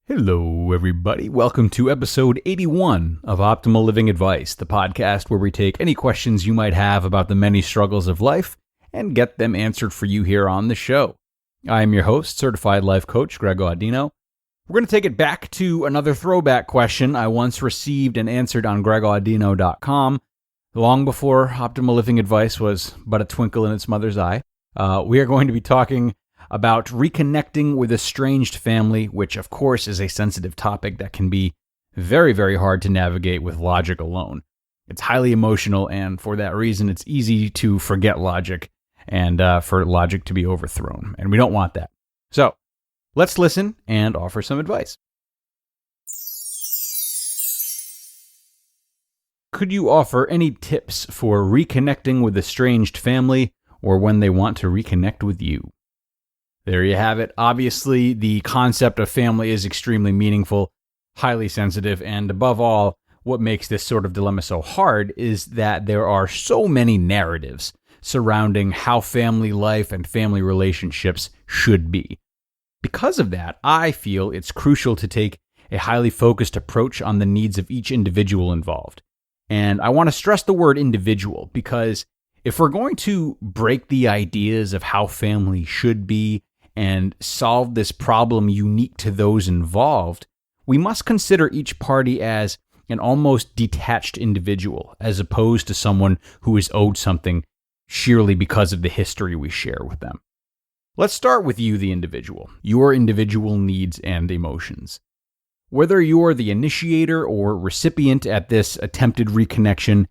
Hello, everybody. Welcome to episode 81 of Optimal Living Advice, the podcast where we take any questions you might have about the many struggles of life and get them answered for you here on the show. I am your host, certified life coach, Greg Audino. We're going to take it back to another throwback question I once received and answered on gregaudino.com, long before Optimal Living Advice was but a twinkle in its mother's eye. We are going to be talking about reconnecting with estranged family, which of course is a sensitive topic that can be very, very hard to navigate with logic alone. It's highly emotional, and for that reason, it's easy to forget logic and for logic to be overthrown, and we don't want that. So, let's listen and offer some advice. Could you offer any tips for reconnecting with estranged family or when they want to reconnect with you? There you have it. Obviously, the concept of family is extremely meaningful, highly sensitive, and above all, what makes this sort of dilemma so hard is that there are so many narratives surrounding how family life and family relationships should be. Because of that, I feel it's crucial to take a highly focused approach on the needs of each individual involved. And I want to stress the word individual because if we're going to break the ideas of how family should be and solve this problem unique to those involved, we must consider each party as an almost detached individual, as opposed to someone who is owed something sheerly because of the history we share with them. Let's start with you, the individual, your individual needs and emotions. Whether you're the initiator or recipient at this attempted reconnection,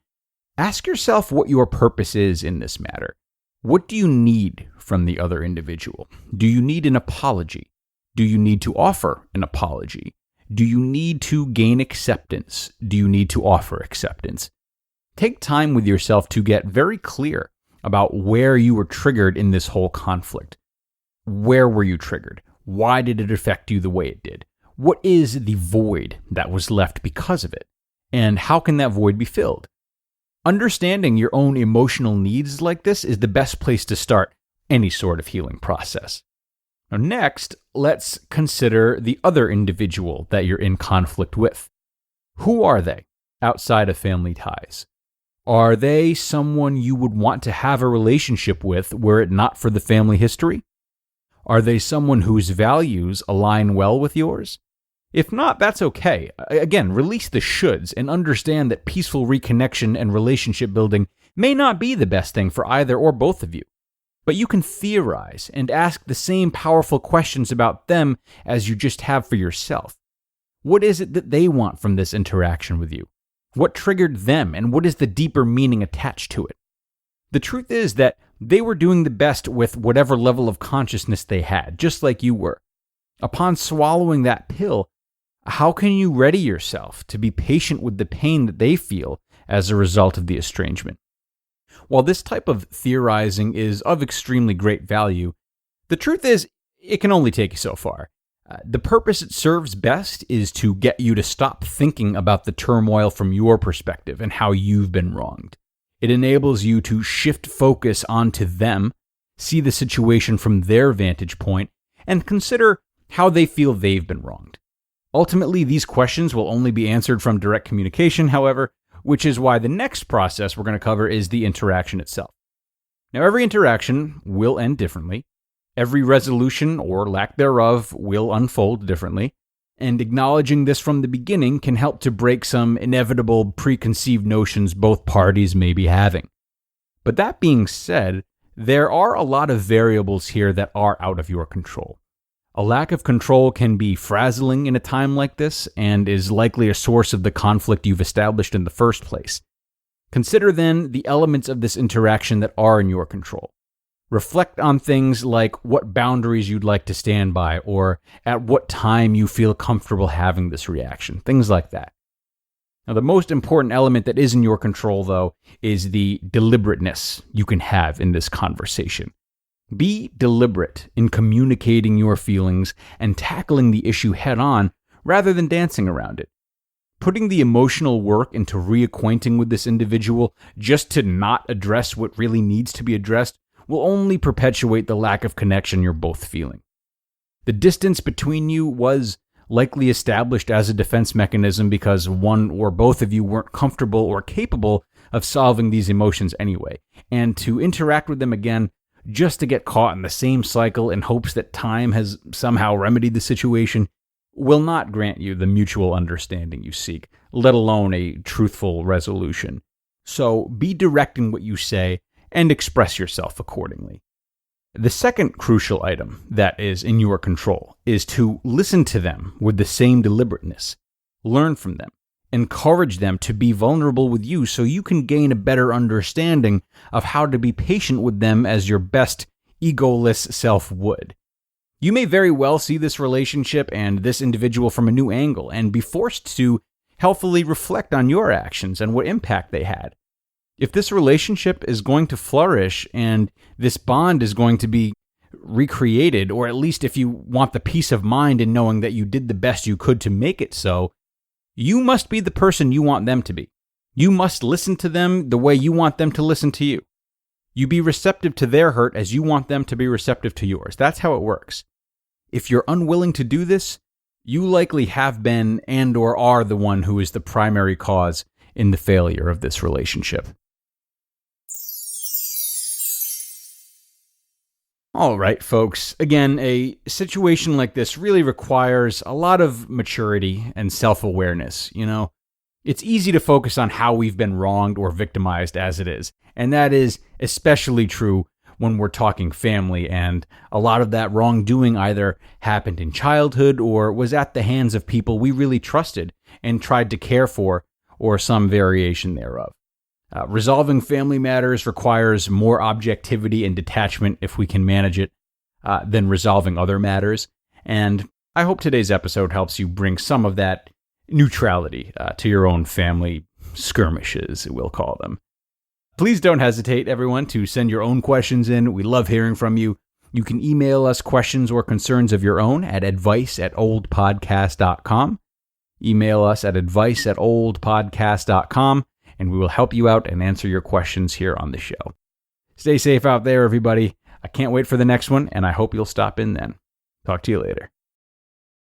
ask yourself what your purpose is in this matter. What do you need from the other individual? Do you need an apology? Do you need to offer an apology? Do you need to gain acceptance? Do you need to offer acceptance? Take time with yourself to get very clear about where you were triggered in this whole conflict. Where were you triggered? Why did it affect you the way it did? What is the void that was left because of it? And how can that void be filled? Understanding your own emotional needs like this is the best place to start any sort of healing process. Now, next, let's consider the other individual that you're in conflict with. Who are they outside of family ties? Are they someone you would want to have a relationship with were it not for the family history? Are they someone whose values align well with yours? If not, that's okay. Again, release the shoulds and understand that peaceful reconnection and relationship building may not be the best thing for either or both of you. But you can theorize and ask the same powerful questions about them as you just have for yourself. What is it that they want from this interaction with you? What triggered them, and what is the deeper meaning attached to it? The truth is that they were doing the best with whatever level of consciousness they had, just like you were. Upon swallowing that pill, how can you ready yourself to be patient with the pain that they feel as a result of the estrangement? While this type of theorizing is of extremely great value, the truth is it can only take you so far. The purpose it serves best is to get you to stop thinking about the turmoil from your perspective and how you've been wronged. It enables you to shift focus onto them, see the situation from their vantage point, and consider how they feel they've been wronged. Ultimately, these questions will only be answered from direct communication, however, which is why the next process we're going to cover is the interaction itself. Now, every interaction will end differently. Every resolution, or lack thereof, will unfold differently. And acknowledging this from the beginning can help to break some inevitable preconceived notions both parties may be having. But that being said, there are a lot of variables here that are out of your control. A lack of control can be frazzling in a time like this and is likely a source of the conflict you've established in the first place. Consider then the elements of this interaction that are in your control. Reflect on things like what boundaries you'd like to stand by or at what time you feel comfortable having this reaction, things like that. Now, the most important element that is in your control, though, is the deliberateness you can have in this conversation. Be deliberate in communicating your feelings and tackling the issue head-on rather than dancing around it. Putting the emotional work into reacquainting with this individual just to not address what really needs to be addressed will only perpetuate the lack of connection you're both feeling. The distance between you was likely established as a defense mechanism because one or both of you weren't comfortable or capable of solving these emotions anyway. And to interact with them again just to get caught in the same cycle in hopes that time has somehow remedied the situation will not grant you the mutual understanding you seek, let alone a truthful resolution. So be direct in what you say and express yourself accordingly. The second crucial item that is in your control is to listen to them with the same deliberateness, learn from them, encourage them to be vulnerable with you so you can gain a better understanding of how to be patient with them as your best egoless self would. You may very well see this relationship and this individual from a new angle and be forced to healthily reflect on your actions and what impact they had. If this relationship is going to flourish and this bond is going to be recreated, or at least if you want the peace of mind in knowing that you did the best you could to make it so, you must be the person you want them to be. You must listen to them the way you want them to listen to you. You be receptive to their hurt as you want them to be receptive to yours. That's how it works. If you're unwilling to do this, you likely have been and or are the one who is the primary cause in the failure of this relationship. All right, folks. Again, a situation like this really requires a lot of maturity and self-awareness. It's easy to focus on how we've been wronged or victimized as it is. And that is especially true when we're talking family, and a lot of that wrongdoing either happened in childhood or was at the hands of people we really trusted and tried to care for, or some variation thereof. Resolving family matters requires more objectivity and detachment, if we can manage it, than resolving other matters. And I hope today's episode helps you bring some of that neutrality to your own family skirmishes, we'll call them. Please don't hesitate, everyone, to send your own questions in. We love hearing from you. You can email us questions or concerns of your own at advice@oldpodcast.com. Email us at advice@oldpodcast.com, and we will help you out and answer your questions here on the show. Stay safe out there, everybody. I can't wait for the next one, and I hope you'll stop in then. Talk to you later.